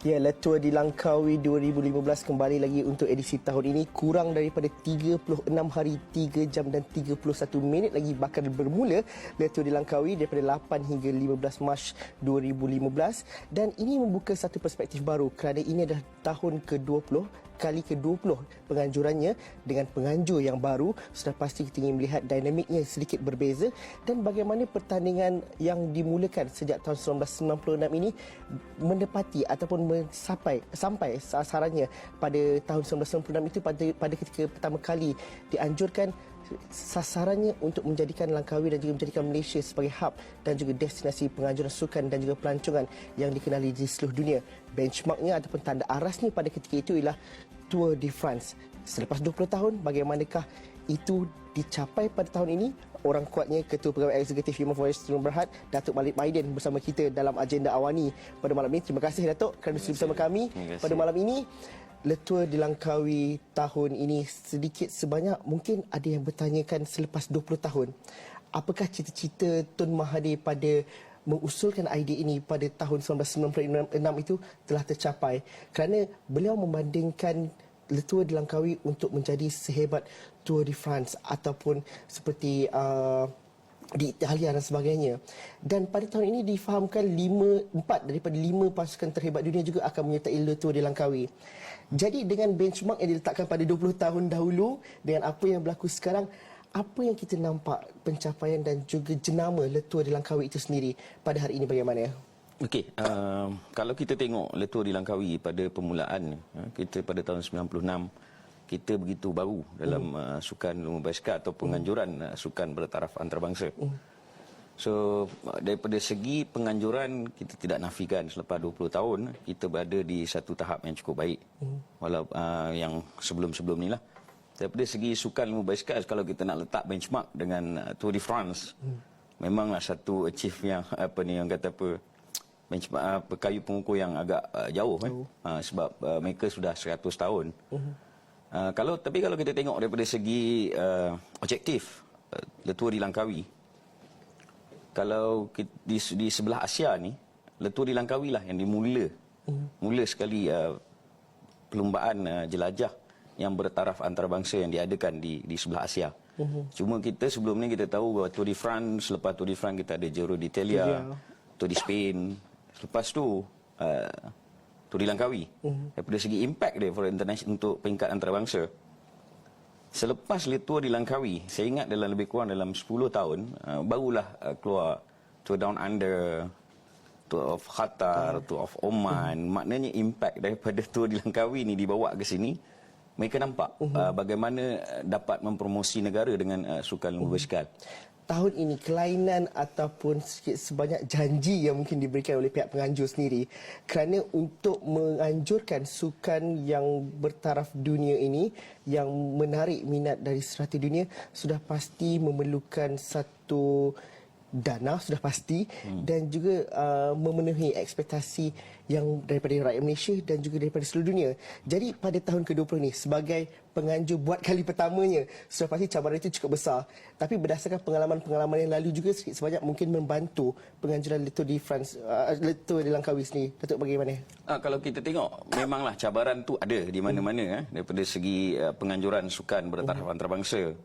Ya, Le Tour di Langkawi 2015 kembali lagi untuk edisi tahun ini. Kurang daripada 36 hari, 3 jam dan 31 minit lagi bakal bermula Le Tour di Langkawi daripada 8 hingga 15 Mac 2015. Dan ini membuka satu perspektif baru kerana ini adalah tahun ke-20, kali ke-20 penganjurannya dengan penganjur yang baru. Sudah pasti kita ingin melihat dinamiknya sedikit berbeza dan bagaimana pertandingan yang dimulakan sejak tahun 1996 ini menepati ataupun sampai sasarannya pada tahun 1996 itu pada ketika pertama kali dianjurkan sasarannya untuk menjadikan Langkawi dan juga menjadikan Malaysia sebagai hub dan juga destinasi penganjuran sukan dan juga pelancongan yang dikenali di seluruh dunia. Benchmarknya ataupun tanda arasnya pada ketika itu ialah Tour de France. Selepas 20 tahun, bagaimanakah itu dicapai pada tahun ini? Orang kuatnya Ketua Pegawai Eksekutif Human Forest Tun Berhad, Datuk Malik Maiden bersama kita dalam agenda awani pada malam ini. Terima kasih Datuk kerana sudi bersama kami pada malam ini. Le Tour di Langkawi tahun ini sedikit sebanyak mungkin ada yang bertanyakan selepas 20 tahun. Apakah cita-cita Tun Mahathir pada mengusulkan idea ini pada tahun 1996 itu telah tercapai? Kerana beliau membandingkan Le Tour di Langkawi untuk menjadi sehebat Tour de France ataupun seperti di Italia dan sebagainya. Dan pada tahun ini difahamkan 4 daripada 5 pasukan terhebat dunia juga akan menyertai Le Tour di Langkawi. Jadi dengan benchmark yang diletakkan pada 20 tahun dahulu dengan apa yang berlaku sekarang, apa yang kita nampak pencapaian dan juga jenama Le Tour di Langkawi itu sendiri pada hari ini bagaimana? Okey, kalau kita tengok Le Tour di Langkawi pada permulaan, kita pada tahun 96, kita begitu baru dalam sukan lumba basikal atau penganjuran sukan bertaraf antarabangsa. So, daripada segi penganjuran, kita tidak nafikan selepas 20 tahun, kita berada di satu tahap yang cukup baik. Walaupun yang sebelum-sebelum ni lah. Daripada segi sukan lumba basikal, kalau kita nak letak benchmark dengan Tour de France, memanglah satu achieve yang yang kata benchmark kayu pengukur yang agak jauh sebab mereka sudah 100 tahun. Tapi kalau kita tengok daripada segi objektif Le Tour di Langkawi, kalau di sebelah Asia ni, Le Tour di Langkawi lah yang mula sekali perlumbaan jelajah yang bertaraf antarabangsa yang diadakan di sebelah Asia. Cuma kita sebelum ni kita tahu bahawa Tour de France, selepas Tour de France kita ada Giro d'Italia, Tour de Spain, lepas tu Tour di Langkawi. Daripada segi impact dia for international untuk peringkat antarabangsa, selepas Le Tour di Langkawi, saya ingat lebih kurang dalam 10 tahun, barulah keluar Tour Down Under, Tour of Qatar, Tour of Oman. Maknanya impact daripada Tour di Langkawi ni dibawa ke sini, mereka nampak bagaimana dapat mempromosi negara dengan sukan lumba basikal. Tahun ini kelainan ataupun sikit sebanyak janji yang mungkin diberikan oleh pihak penganjur sendiri kerana untuk menganjurkan sukan yang bertaraf dunia ini yang menarik minat dari serata dunia sudah pasti memerlukan satu dana, sudah pasti, dan juga memenuhi ekspektasi yang daripada rakyat Malaysia dan juga daripada seluruh dunia. Jadi pada tahun ke-20 ni sebagai penganjur buat kali pertamanya, sudah pasti cabaran itu cukup besar. Tapi berdasarkan pengalaman-pengalaman yang lalu juga sedikit sebanyak mungkin membantu penganjuran Le Tour de France, Le Tour di Langkawi sendiri. Datuk, bagaimana? Kalau kita tengok, memanglah cabaran tu ada di mana-mana daripada segi penganjuran sukan bertaraf antarabangsa.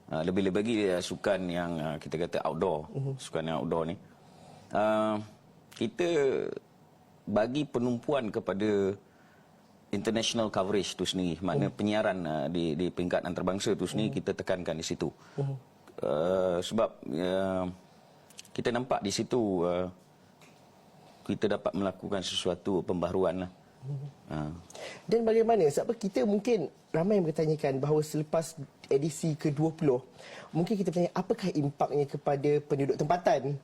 Lebih-lebih lagi sukan yang kita kata outdoor, sukan yang outdoor ni. Kita bagi penumpuan kepada international coverage tu sendiri, makna penyiaran di peringkat antarabangsa tu sendiri kita tekankan di situ. Sebab kita nampak di situ kita dapat melakukan sesuatu pembaharuan lah. Dan bagaimana? Sebab kita mungkin ramai yang bertanyakan bahawa selepas edisi ke-20, mungkin kita bertanya apakah impaknya kepada penduduk tempatan.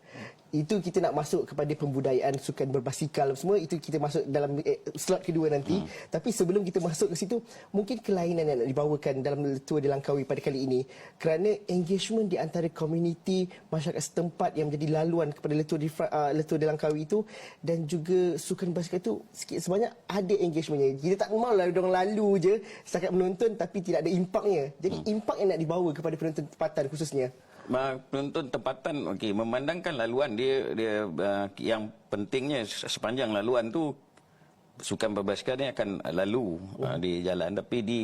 Itu kita nak masuk kepada pembudayaan sukan berbasikal semua, itu kita masuk dalam slot kedua nanti. Tapi sebelum kita masuk ke situ, mungkin kelainan yang nak dibawakan dalam Tour di Langkawi pada kali ini kerana engagement di antara komuniti masyarakat setempat yang menjadi laluan kepada Le Tour di Langkawi itu dan juga sukan basikal itu sikit sebanyak ada engagementnya. Kita tak mahu orang lalu je setakat menonton tapi tidak ada impaknya. Jadi impak yang nak dibawa kepada penonton tempatan khususnya. Penonton tempatan, memandangkan laluan dia yang pentingnya sepanjang laluan tu sukan berbasikal ni akan lalu di jalan, tapi di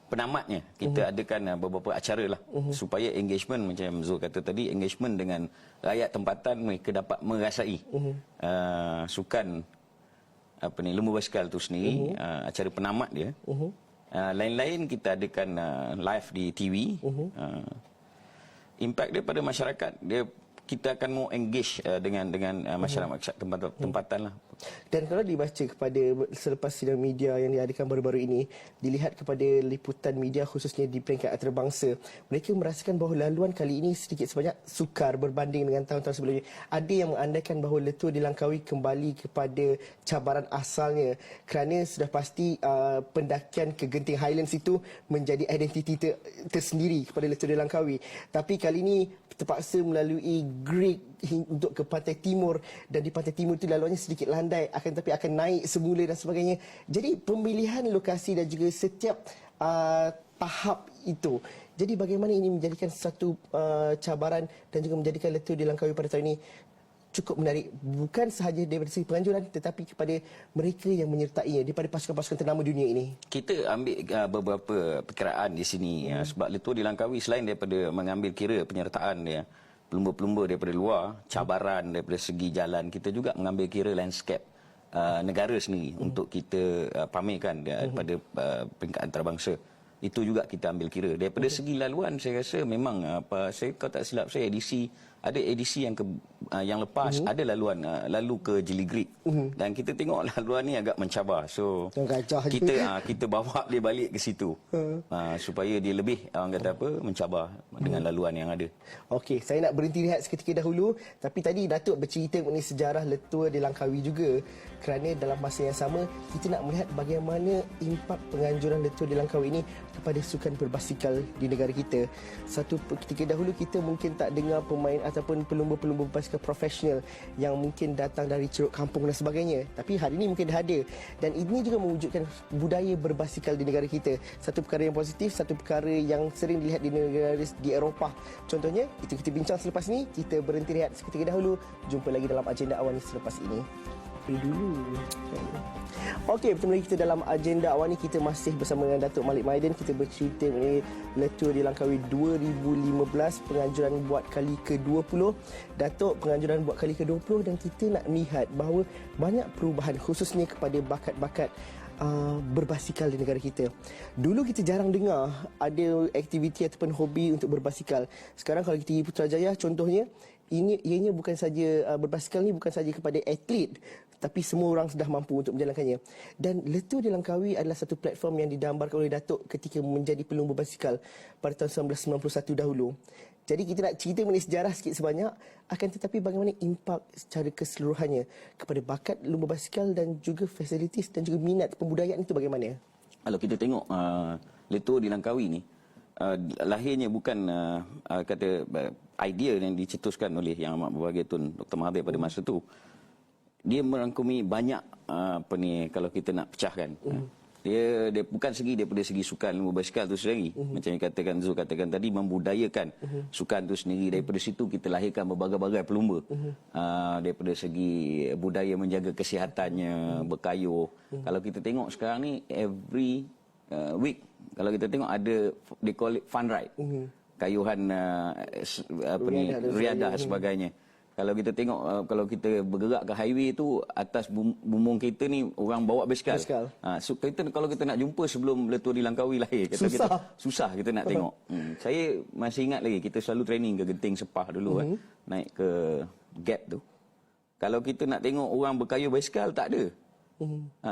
penamatnya kita adakan beberapa acara lah supaya engagement, macam Zul kata tadi, engagement dengan rakyat tempatan, mereka dapat merasai sukan lumba basikal tu sendiri, acara penamat dia. Lain-lain kita adakan live di TV. Impact dia pada masyarakat, kita akan mau engage dengan masyarakat tempatan lah. Dan kalau dibaca kepada selepas sidang media yang diadakan baru-baru ini, dilihat kepada liputan media khususnya di peringkat antarabangsa, mereka merasakan bahawa laluan kali ini sedikit sebanyak sukar berbanding dengan tahun-tahun sebelumnya. Ada yang mengandaikan bahawa Letua di Langkawi kembali kepada cabaran asalnya, kerana sudah pasti pendakian ke Genting Highlands itu menjadi identiti tersendiri kepada Letua di Langkawi. Tapi kali ini terpaksa melalui Great untuk ke pantai timur, dan di pantai timur itu laluannya sedikit landai, tapi akan naik semula dan sebagainya. Jadi pemilihan lokasi dan juga setiap tahap itu, jadi bagaimana ini menjadikan satu cabaran dan juga menjadikan Letua di Langkawi pada tahun ini cukup menarik, bukan sahaja daripada segi penganjuran tetapi kepada mereka yang menyertainya, daripada pasukan-pasukan ternama dunia ini. Kita ambil beberapa perkiraan di sini, sebab Letua di Langkawi selain daripada mengambil kira penyertaan dia pelumba-pelumba daripada luar, cabaran daripada segi jalan, kita juga mengambil kira landscape negara sendiri untuk kita pamerkan pada peringkat antarabangsa. Itu juga kita ambil kira. Daripada segi laluan, saya rasa memang kalau tak silap saya, ada edisi yang lepas ada laluan lalu ke Jeligrik, dan kita tengok laluan ni agak mencabar, so kita bawa dia balik ke situ supaya dia lebih mencabar dengan laluan yang ada. Okey, saya nak berhenti rehat seketika dahulu, tapi tadi Datuk bercerita mengenai sejarah Letua di Langkawi juga, kerana dalam masa yang sama kita nak melihat bagaimana impak penganjuran Letua di Langkawi ini kepada sukan berbasikal di negara kita. Satu ketika dahulu kita mungkin tak dengar pemain ataupun pelumba-pelumba basikal profesional yang mungkin datang dari ceruk kampung dan sebagainya. Tapi hari ini mungkin dah ada. Dan ini juga mewujudkan budaya berbasikal di negara kita. Satu perkara yang positif, satu perkara yang sering dilihat di negara di Eropah. Contohnya, itu kita bincang selepas ini. Kita berhenti rehat seketika dahulu. Jumpa lagi dalam agenda awal selepas ini. Okey, bertemu lagi kita dalam agenda awal ni. Kita masih bersama dengan Datuk Malik Maiden. Kita bercerita mengenai Letua di Langkawi 2015, penganjuran buat kali ke-20. Datuk, penganjuran buat kali ke-20, dan kita nak melihat bahawa banyak perubahan khususnya kepada bakat-bakat berbasikal di negara kita. Dulu kita jarang dengar ada aktiviti ataupun hobi untuk berbasikal. Sekarang kalau kita pergi Putrajaya contohnya, ianya bukan saja berbasikal ni bukan saja kepada atlet, tapi semua orang sudah mampu untuk menjalankannya. Dan Letua di Langkawi adalah satu platform yang didambarkan oleh Datuk ketika menjadi pelumba basikal pada tahun 1991 dahulu. Jadi kita nak cerita mengenai sejarah sikit sebanyak, akan tetapi bagaimana impak secara keseluruhannya kepada bakat lumba basikal dan juga fasilitis dan juga minat pembudayaan itu bagaimana? Kalau kita tengok Letua di Langkawi ni, lahirnya bukan idea yang dicetuskan oleh Yang Amat Berbahagia Tun Dr. Mahathir pada masa itu. Dia merangkumi banyak kalau kita nak pecahkan. Dia bukan daripada segi sukan lumba basikal tu sendiri, macam yang Zul katakan tadi, membudayakan sukan tu sendiri. Daripada situ kita lahirkan berbagai-bagai pelumba. Daripada segi budaya menjaga kesihatannya, berkayuh. Kalau kita tengok sekarang ni, every week kalau kita tengok ada, they call it fun ride, kayuhan riadah sebagainya. Kalau kita tengok, kalau kita bergerak ke highway tu, atas bumbung kita ni orang bawa basikal. So kalau kita nak jumpa sebelum Letua di Langkawi lahir, susah kita nak tengok. Saya masih ingat lagi, kita selalu training ke Genting Sepah dulu naik ke gap tu. Kalau kita nak tengok orang berkayuh basikal, tak ada.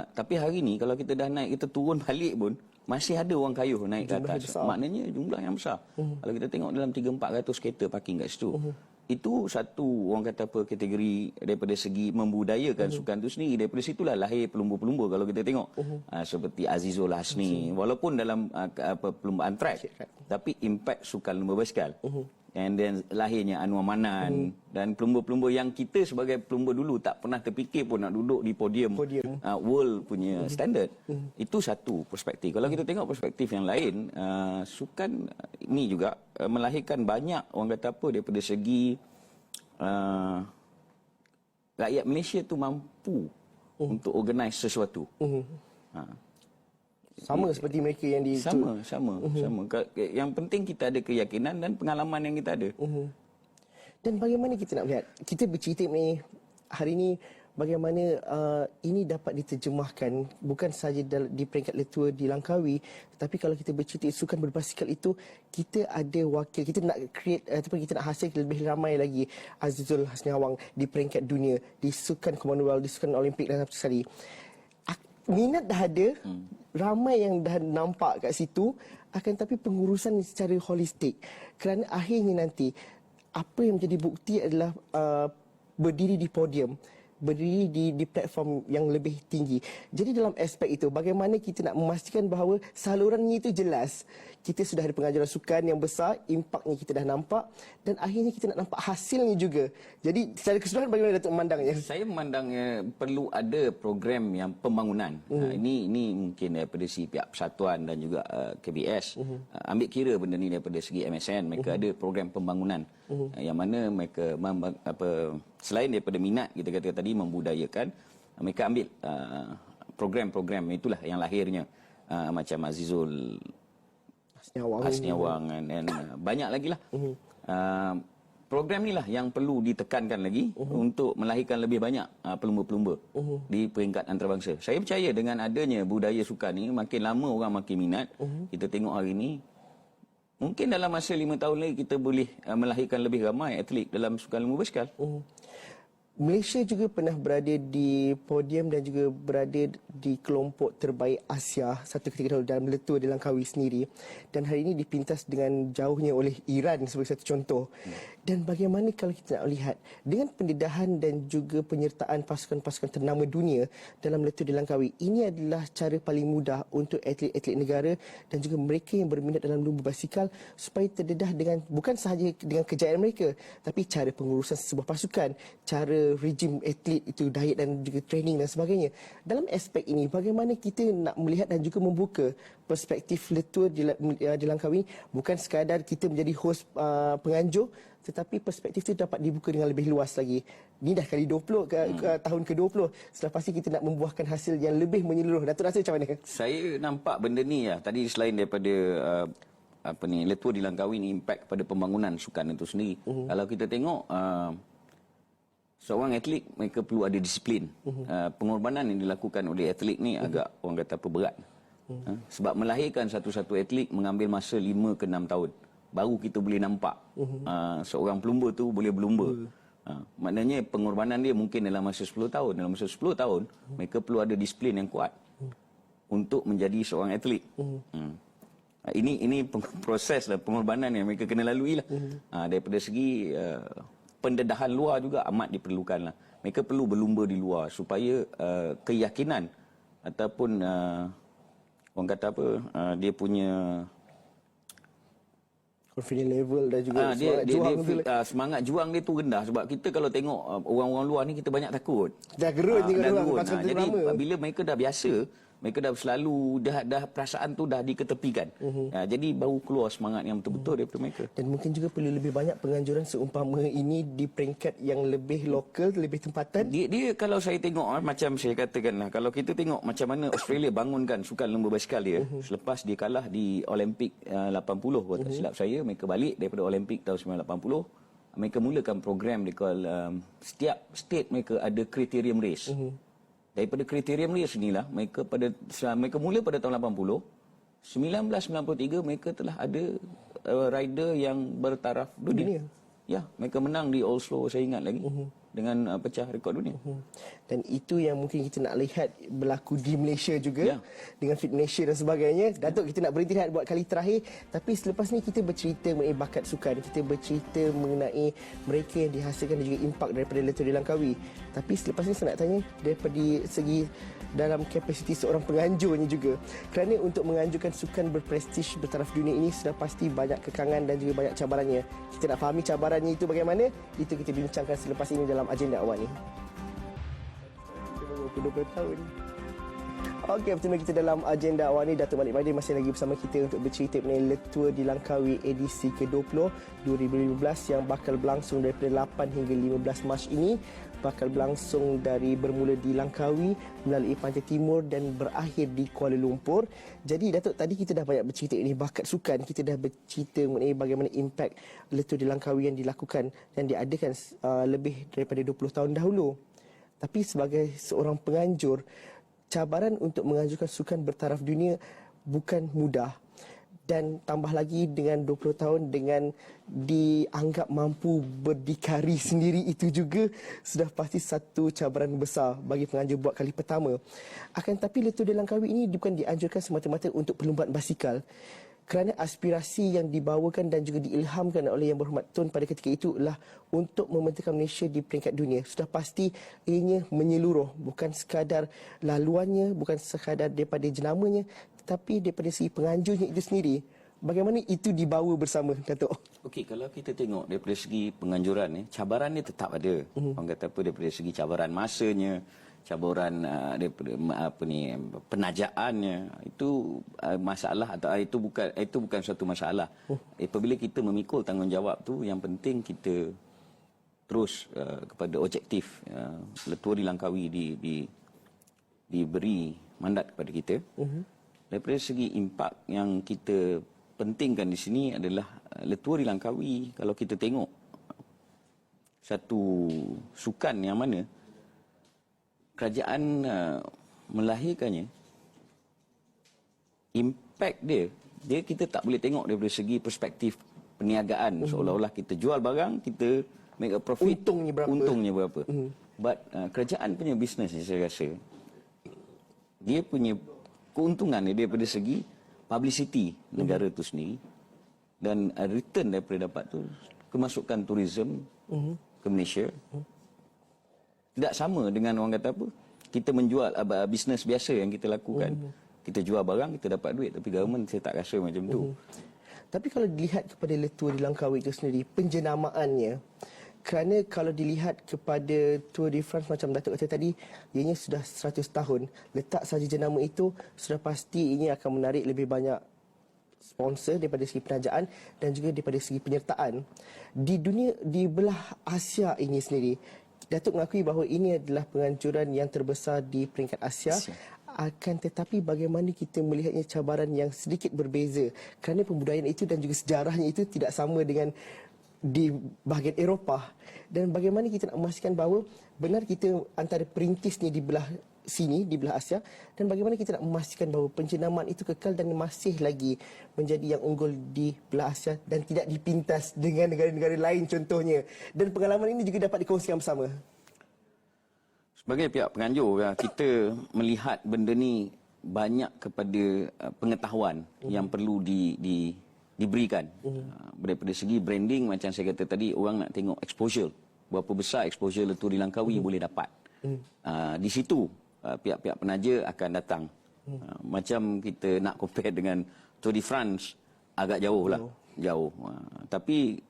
Tapi hari ni kalau kita dah naik, kita turun balik pun masih ada orang kayuh naik ke atas. Maknanya jumlah yang besar. Kalau kita tengok dalam 300-400 kereta parking kat situ. Itu satu kategori daripada segi membudayakan sukan itu sendiri. Daripada situlah lahir pelumba-pelumba kalau kita tengok. Seperti Azizul Hasni, walaupun dalam perlumbaan track, tapi impak sukan lumba basikal. And then lahirnya Anwar Manan dan pelumba-pelumba yang kita sebagai pelumba dulu tak pernah terfikir pun nak duduk di podium. World punya standard. Itu satu perspektif. Kalau kita tengok perspektif yang lain, sukan ini juga melahirkan banyak daripada segi rakyat Malaysia tu mampu untuk organize sesuatu. Ha. Sama seperti mereka yang di Sama. Yang penting kita ada keyakinan dan pengalaman yang kita ada. Dan bagaimana kita nak melihat, kita bercerita mengenai hari ini bagaimana ini dapat diterjemahkan bukan sahaja di peringkat Letua di Langkawi, tetapi kalau kita bercerita sukan berbasikal itu, kita ada wakil, kita nak create ataupun kita nak hasil lebih ramai lagi Azizul Hasniawang di peringkat dunia, di sukan Commonwealth, di sukan Olimpik dan apa sekali. Minat dah ada, ramai yang dah nampak kat situ, akan tapi pengurusan secara holistik. Kerana akhirnya nanti, apa yang menjadi bukti adalah berdiri di podium, berdiri di platform yang lebih tinggi. Jadi dalam aspek itu, bagaimana kita nak memastikan bahawa salurannya itu jelas. Kita sudah ada pengajaran sukan yang besar, impaknya kita dah nampak dan akhirnya kita nak nampak hasilnya juga. Jadi secara keseluruhan bagaimana Datuk memandangnya? Saya memandangnya perlu ada program yang pembangunan. Ini mungkin daripada si pihak persatuan dan juga KBS. Ambil kira benda ni daripada segi MSN, mereka ada program pembangunan. Yang mana mereka selain daripada minat kita kata tadi membudayakan, mereka ambil program-program itulah yang lahirnya macam Azizul Hasniawang dan banyak lagi lah. Program ni lah yang perlu ditekankan lagi untuk melahirkan lebih banyak pelumba-pelumba di peringkat antarabangsa. Saya percaya dengan adanya budaya sukan ni, makin lama orang makin minat. Kita tengok hari ni, mungkin dalam masa 5 tahun lagi kita boleh melahirkan lebih ramai atlet dalam sukan lumba basikal. Malaysia juga pernah berada di podium dan juga berada di kelompok terbaik Asia satu ketika dahulu dalam Letua di Langkawi sendiri. Dan hari ini dipintas dengan jauhnya oleh Iran sebagai satu contoh. Dan bagaimana kalau kita nak lihat dengan pendedahan dan juga penyertaan pasukan-pasukan ternama dunia dalam Letua di Langkawi, ini adalah cara paling mudah untuk atlet-atlet negara dan juga mereka yang berminat dalam lumba basikal supaya terdedah dengan bukan sahaja dengan kejayaan mereka, tapi cara pengurusan sebuah pasukan, cara rejim atlet itu, diet dan juga training dan sebagainya. Dalam aspek ini, bagaimana kita nak melihat dan juga membuka perspektif Letua di Langkawi, bukan sekadar kita menjadi host penganjur, tetapi perspektif itu dapat dibuka dengan lebih luas lagi. Ini dah kali 20 tahun ke-20. Selepas ini kita nak membuahkan hasil yang lebih menyeluruh. Datuk rasa macam mana? Saya nampak benda ni ya. Tadi selain daripada Letua di Langkawi ni impact pada pembangunan sukan itu sendiri. Kalau kita tengok seorang atlet mereka perlu ada disiplin. Pengorbanan yang dilakukan oleh atlet ni agak orang kata apa berat. Sebab melahirkan satu-satu atlet mengambil masa 5 ke 6 tahun. Baru kita boleh nampak seorang pelumba tu boleh berlumba. Maknanya pengorbanan dia mungkin dalam masa 10 tahun. Dalam masa 10 tahun, mereka perlu ada disiplin yang kuat untuk menjadi seorang atlet. Ini proses lah, pengorbanan yang mereka kena lalui lah. Daripada segi pendedahan luar juga amat diperlukan lah. Mereka perlu berlumba di luar supaya keyakinan ataupun orang kata apa, dia punya confidence level dan juga semangat juang dia tu rendah. Sebab kita kalau tengok orang-orang luar ni kita banyak takut. Dah gerut juga orang. Jadi bila mereka dah biasa, mereka dah selalu dah perasaan tu dah diketepikan. Jadi baru keluar semangat yang betul-betul daripada mereka. Dan mungkin juga perlu lebih banyak penganjuran seumpama ini di peringkat yang lebih lokal, lebih tempatan. Dia kalau saya tengok macam saya katakan lah, kalau kita tengok macam mana Australia bangunkan sukan lumba basikal dia selepas dia kalah di Olimpik 80 kalau tak silap saya, mereka balik daripada Olimpik tahun 1980. Mereka mulakan program dia setiap state mereka ada criterium race. Daripada kriterium race inilah mereka mula pada tahun 80. 1993 mereka telah ada rider yang bertaraf dunia. Ya, mereka menang di Oslo saya ingat lagi dengan pecah rekod dunia. Dan itu yang mungkin kita nak lihat berlaku di Malaysia juga dengan Fit Malaysia dan sebagainya. Datuk, kita nak berhenti lihat buat kali terakhir, tapi selepas ni kita bercerita mengenai bakat sukan, kita bercerita mengenai mereka yang dihasilkan dan juga impak daripada Letua di Langkawi. Tapi selepas ni saya nak tanya daripada segi dalam kapasiti seorang penganjurnya juga. Kerana untuk menganjurkan sukan berprestij bertaraf dunia ini sudah pasti banyak kekangan dan juga banyak cabarannya. Kita nak fahami cabarannya itu bagaimana, itu kita bincangkan selepas ini dalam agenda awal ni. 20 tahun. Okey, pertama kita dalam agenda awal ni, Datuk Malik Maidin masih lagi bersama kita untuk bercerita mengenai Le Tour di Langkawi edisi ke-20 2015 yang bakal berlangsung daripada 8 hingga 15 Mac ini. Bakal berlangsung dari bermula di Langkawi, melalui Pantai Timur dan berakhir di Kuala Lumpur. Jadi Datuk, tadi kita dah banyak bercerita ini bakat sukan, kita dah bercerita mengenai bagaimana impak Le Tour di Langkawi yang dilakukan dan diadakan lebih daripada 20 tahun dahulu. Tapi sebagai seorang penganjur, cabaran untuk menganjurkan sukan bertaraf dunia bukan mudah. Dan tambah lagi dengan 20 tahun dengan dianggap mampu berdikari sendiri, itu juga sudah pasti satu cabaran besar bagi penganjur buat kali pertama. Akan tetapi Le Tour de Langkawi ini bukan dianjurkan semata-mata untuk perlumbaan basikal. Kerana aspirasi yang dibawakan dan juga diilhamkan oleh Yang Berhormat Tun pada ketika itu adalah untuk membentangkan Malaysia di peringkat dunia. Sudah pasti ianya menyeluruh, bukan sekadar laluannya, bukan sekadar daripada jenamanya, tetapi daripada segi penganjurnya itu sendiri. Bagaimana itu dibawa bersama, Datuk? Okey, kalau kita tengok daripada segi penganjuran, cabaran ni tetap ada. Orang kata apa, daripada segi cabaran masanya, cabaran daripada penajaannya, itu masalah atau itu bukan suatu masalah. Apabila kita memikul tanggungjawab tu, yang penting kita terus kepada objektif. Le Tour di Langkawi diberi mandat kepada kita. Daripada segi impak yang kita pentingkan di sini adalah Le Tour di Langkawi. Kalau kita tengok satu sukan yang mana kerajaan melahirkannya, impak dia kita tak boleh tengok daripada segi perspektif perniagaan. Seolah-olah kita jual barang, kita make a profit. Untungnya berapa. But kerajaan punya bisnes, saya rasa, dia punya keuntungan dia daripada segi publicity negara tu sendiri, dan return daripada dapat tu kemasukan tourism ke Malaysia. Tidak sama dengan orang kata apa, kita menjual bisnes biasa yang kita lakukan. Kita jual barang, kita dapat duit, tapi government saya tak rasa macam tu. Tapi kalau dilihat kepada Le Tour di Langkawi itu sendiri, penjenamaannya, kerana kalau dilihat kepada Tour de France macam Datuk kata tadi, ianya sudah 100 tahun. Letak saja jenama itu, sudah pasti ini akan menarik lebih banyak sponsor daripada segi penajaan dan juga daripada segi penyertaan. Di dunia, di belah Asia ini sendiri, Datuk mengakui bahawa ini adalah penganjuran yang terbesar di peringkat Asia. Akan tetapi bagaimana kita melihatnya cabaran yang sedikit berbeza, kerana pembudayaan itu dan juga sejarahnya itu tidak sama dengan di bahagian Eropah. Dan bagaimana kita nak memastikan bahawa benar kita antara perintisnya di belah sini, di belah Asia, dan bagaimana kita nak memastikan bahawa penjenamaan itu kekal dan masih lagi menjadi yang unggul di belah Asia dan tidak dipintas dengan negara-negara lain contohnya. Dan pengalaman ini juga dapat dikongsikan bersama. Sebagai pihak penganjur, kita melihat benda ni banyak kepada pengetahuan yang perlu diberikan. Daripada segi branding, macam saya kata tadi, orang nak tengok exposure. Berapa besar exposure Le Tour di Langkawi boleh dapat. Di situ pihak-pihak penaja akan datang. Macam kita nak compare dengan Tour de France, agak jauh lah. Jauh. Tapi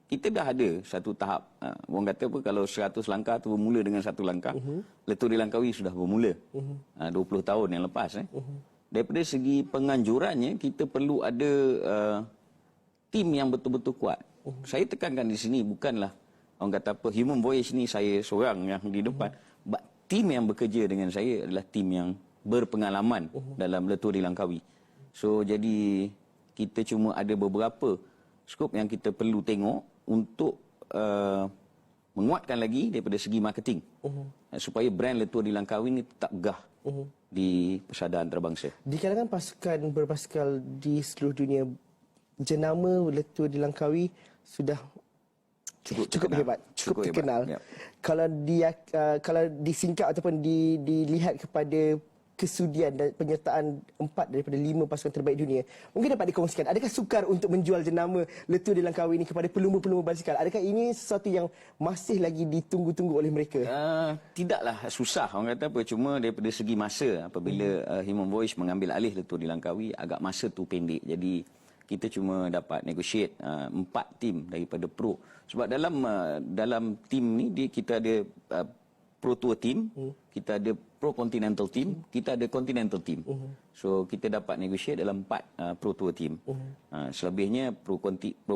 kita dah ada satu tahap. Orang kata apa, kalau 100 langkah tu bermula dengan satu langkah, Le Tour di Langkawi sudah bermula. 20 tahun yang lepas. Daripada segi penganjurannya, kita perlu ada tim yang betul-betul kuat. Saya tekankan di sini bukanlah orang kata apa, human voyage ni saya seorang yang di depan. Tim yang bekerja dengan saya adalah tim yang berpengalaman dalam Le Tour di Langkawi. So jadi kita cuma ada beberapa skop yang kita perlu tengok untuk menguatkan lagi daripada segi marketing. Supaya brand Le Tour di Langkawi ni tetap gah di persada antarabangsa. Di kalangan pasukan berbasikal di seluruh dunia, jenama Le Tour di Langkawi sudah cukup hebat, cukup terkenal. Yep. Kalau disingkat ataupun dilihat kepada kesudian dan penyertaan 4 daripada 5 pasukan terbaik dunia, mungkin dapat dikongsikan, adakah sukar untuk menjual jenama Le Tour di Langkawi ini kepada pelumba-pelumba basikal? Adakah ini sesuatu yang masih lagi ditunggu-tunggu oleh mereka? Tidaklah susah, orang kata apa, cuma daripada segi masa, apabila Human Voyage mengambil alih Le Tour di Langkawi, agak masa tu pendek. Jadi kita cuma dapat negotiate 4 tim daripada pro. Sebab dalam tim ni kita ada Pro Tour team, kita ada Pro Continental team, kita ada Continental team. So kita dapat negotiate dalam 4 Pro Tour team. Selebihnya Pro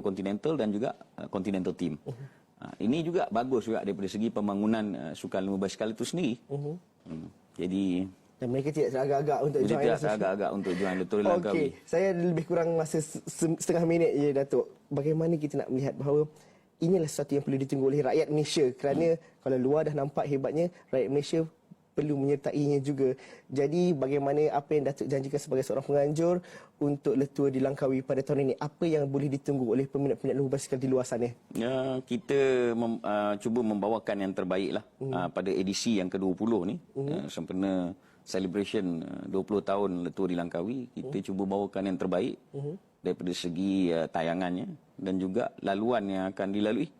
Continental dan juga Continental team. Ini juga bagus juga daripada segi pembangunan sukan lumba basikal itu sendiri. Jadi dan mereka tidak teragak-agak untuk join. Tidak teragak-agak untuk join Luturi Langkawi. Okey, saya lebih kurang masa setengah minit je, Datuk. Bagaimana kita nak melihat bahawa inilah sesuatu yang perlu ditunggu oleh rakyat Malaysia, kerana kalau luar dah nampak hebatnya, rakyat Malaysia perlu menyertainya juga. Jadi bagaimana apa yang Datuk janjikan sebagai seorang penganjur untuk Letua di Langkawi pada tahun ini? Apa yang boleh ditunggu oleh peminat-peminat lumba basikal di luar sana? Kita cuba membawakan yang terbaik lah pada edisi yang ke-20 ni. Sempena celebration 20 tahun Letua di Langkawi, kita cuba bawakan yang terbaik daripada segi tayangannya dan juga laluan yang akan dilalui.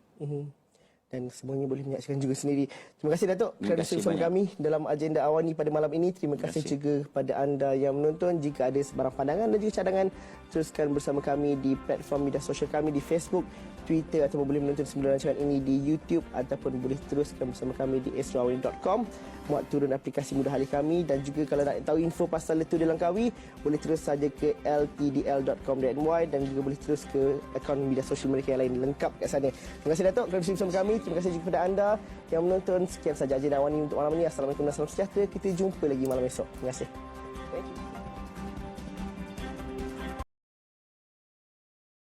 Dan semuanya boleh menyaksikan juga sendiri. Terima kasih Datuk kerana bersama banyak kami dalam agenda awani pada malam ini. Terima kasih juga kepada anda yang menonton. Jika ada sebarang pandangan dan juga cadangan, teruskan bersama kami di platform media sosial kami di Facebook, Twitter, ataupun boleh menonton semula rancangan ini di YouTube, ataupun boleh teruskan bersama kami di esrawani.com. Muat turun aplikasi Mudah Alih kami, dan juga kalau nak tahu info pasal Letua di Langkawi, boleh terus saja ke ltdl.com.my dan juga boleh terus ke akaun media sosial mereka yang lain lengkap kat sana. Terima kasih Datuk kerana bersama kami. Terima kasih juga kepada anda yang menonton. Sekian saja agenda awani untuk malam ini. Assalamualaikum dan salam sejahtera. Kita jumpa lagi malam esok. Terima kasih. Thank you.